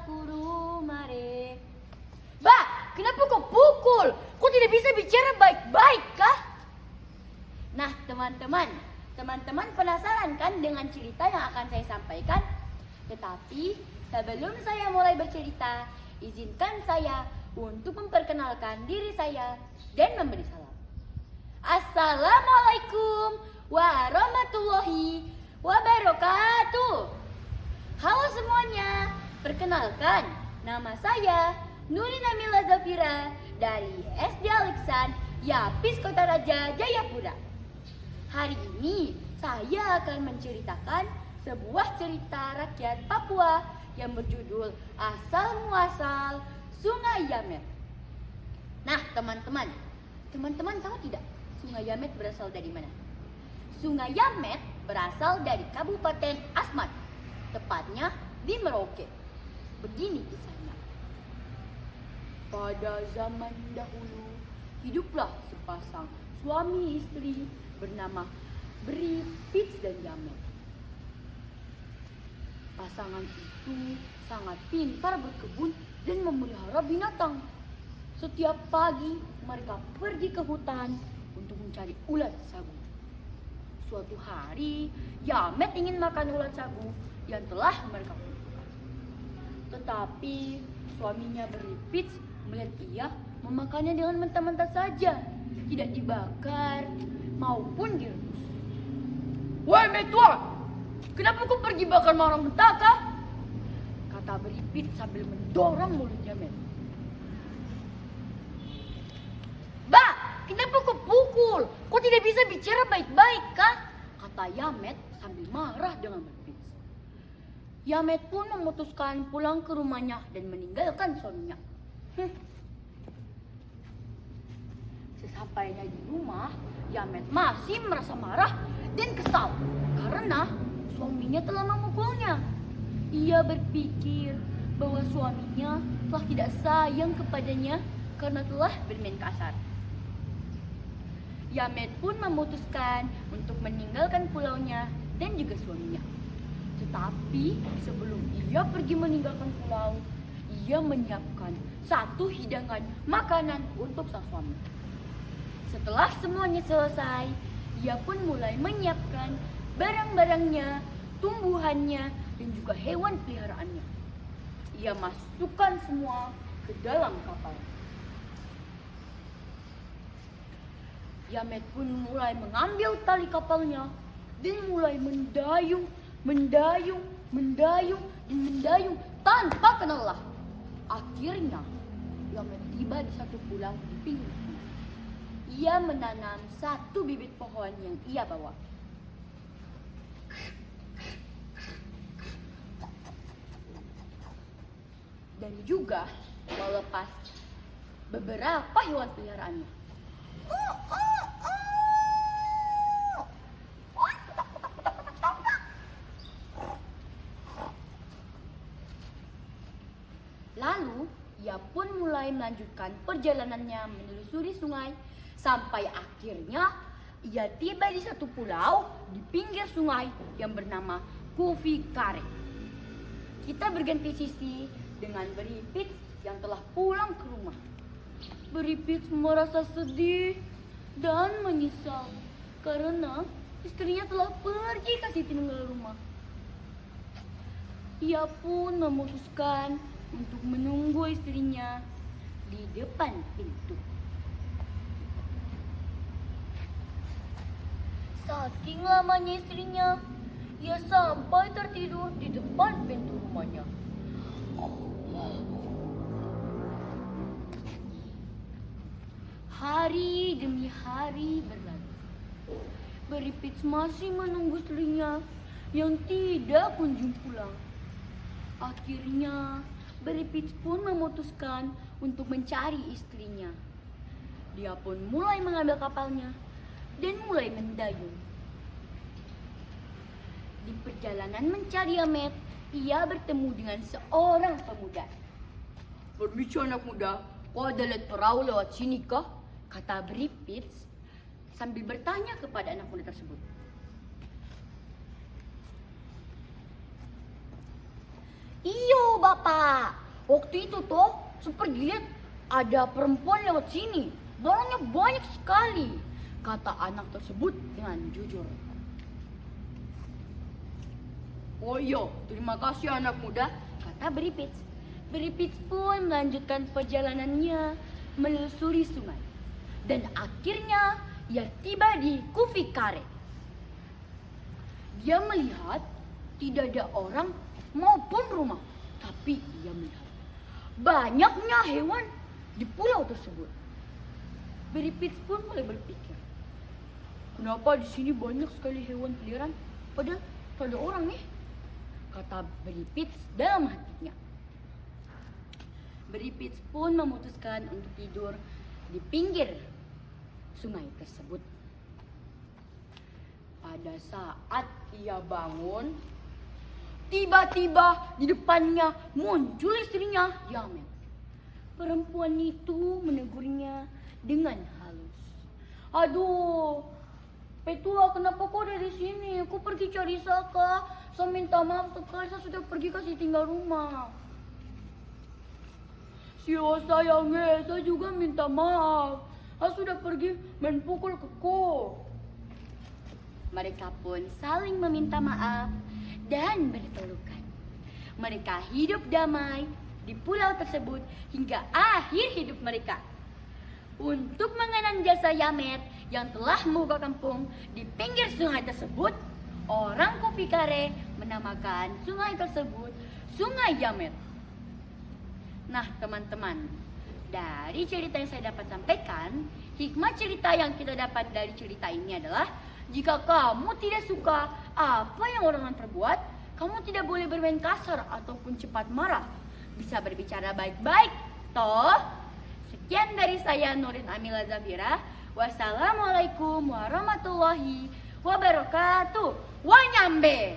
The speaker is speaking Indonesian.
kurumare. Bah, kenapa kau pukul? Kau tidak bisa bicara baik-baik kah? Nah teman-teman penasaran kan dengan cerita yang akan saya sampaikan? Tetapi sebelum saya mulai bercerita, izinkan saya untuk memperkenalkan diri saya dan memberi salam. Assalamualaikum warahmatullahi wabarakatuh. Halo semuanya, perkenalkan nama saya Nurina Mila Zafira dari SD Aliksan, Yapis Kota Raja, Jayapura. Hari ini saya akan menceritakan sebuah cerita rakyat Papua yang berjudul Asal Muasal Sungai Yamet. Nah teman-teman tahu tidak Sungai Yamet berasal dari mana? Sungai Yamet berasal dari Kabupaten Asmat, tepatnya di Merauke. Begini kisahnya. Pada zaman dahulu, hiduplah sepasang suami istri bernama Beripits dan Yamet. Pasangan itu sangat pintar berkebun dan memelihara binatang. Setiap pagi mereka pergi ke hutan untuk mencari ulat sagu. Suatu hari, Yamet ingin makan ulat sagu yang telah mereka kumpulkan. Tetapi suaminya Beripits melihat ia memakannya dengan mentah-mentah saja, tidak dibakar maupun direbus. "Woi metua, kenapa kau pergi bakar orang mentah kah?" kata Beripits sambil mendorong mulut Yamet. "Bah, kenapa kau pukul? Kau tidak bisa bicara baik-baik kah?" kata Yamet sambil marah dengan Beripits. Yamet pun memutuskan pulang ke rumahnya dan meninggalkan suaminya. Sesampainya di rumah, Yamet masih merasa marah dan kesal karena suaminya telah memukulnya. Ia berpikir bahwa suaminya telah tidak sayang kepadanya karena telah bermain kasar. Yamet pun memutuskan untuk meninggalkan pulaunya dan juga suaminya. Tetapi sebelum ia pergi meninggalkan pulau, ia menyiapkan satu hidangan makanan untuk sang suami. Setelah semuanya selesai, ia pun mulai menyiapkan barang-barangnya, tumbuhannya, dan juga hewan peliharaannya. Ia masukkan semua ke dalam kapal. Yamet pun mulai mengambil tali kapalnya dan mulai mendayung tanpa kenal lelah. Akhirnya, Yamet tiba di satu pulau di pinggir sungai. Ia menanam satu bibit pohon yang ia bawa. Dan juga melepas beberapa hewan peliharaannya. Lalu, ia pun mulai melanjutkan perjalanannya menelusuri sungai sampai akhirnya ia tiba di satu pulau di pinggir sungai yang bernama Kufikare. Kita berganti sisi dengan Beripits yang telah pulang ke rumah. Beripits merasa sedih dan menyesal karena istrinya telah pergi ke tinggal rumah. Ia pun memutuskan untuk menunggu istrinya di depan pintu. Saking lamanya istrinya, ia sampai tertidur di depan pintu rumahnya. Hari demi hari berlalu. Beripits masih menunggu istrinya yang tidak kunjung pulang. Akhirnya, Beripits pun memutuskan untuk mencari istrinya. Dia pun mulai mengambil kapalnya dan mulai mendayung. Di perjalanan mencari Yamet, ia bertemu dengan seorang pemuda. "Permisi anak muda, kau ada lihat perahu lewat sini kah?" kata Beripits sambil bertanya kepada anak muda tersebut. Iyo bapak, waktu itu toh seperti lihat ada perempuan lewat sini. Barangnya banyak sekali, kata anak tersebut dengan jujur. Oh iya, terima kasih anak muda, kata Beripits. Beripits pun melanjutkan perjalanannya menelusuri sungai. Dan akhirnya ia tiba di Kufikare. Dia melihat tidak ada orang maupun rumah, tapi ia melihat banyaknya hewan di pulau tersebut. Beripits pun mulai berpikir, kenapa di sini banyak sekali hewan peliharaan, padahal tak ada orang nih, kata Beripits dalam hatinya. Beripits pun memutuskan untuk tidur di pinggir sungai tersebut. Pada saat ia bangun, tiba-tiba di depannya muncul istrinya, Yamet. Perempuan itu menegurnya dengan halus. Aduh, Petua, kenapa kau ada di sini? Aku pergi cari Saka. Saya minta maaf, saya sudah pergi kasih tinggal rumah. Sio sayangnya, saya juga minta maaf. Saya sudah pergi main pukul ke kau. Mereka pun saling meminta maaf dan berpelukan. Mereka hidup damai di pulau tersebut hingga akhir hidup mereka. Untuk mengenang jasa Yamet yang telah membuka kampung di pinggir sungai tersebut, orang Kufikare menamakan sungai tersebut Sungai Yamet. Nah teman-teman, dari cerita yang saya dapat sampaikan, hikmah cerita yang kita dapat dari cerita ini adalah jika kamu tidak suka apa yang orang lain perbuat, kamu tidak boleh bermain kasar ataupun cepat marah. Bisa berbicara baik-baik, toh. Sekian dari saya Nurin Amila Zafira. Wassalamualaikum warahmatullahi wabarakatuh. Wanyambe.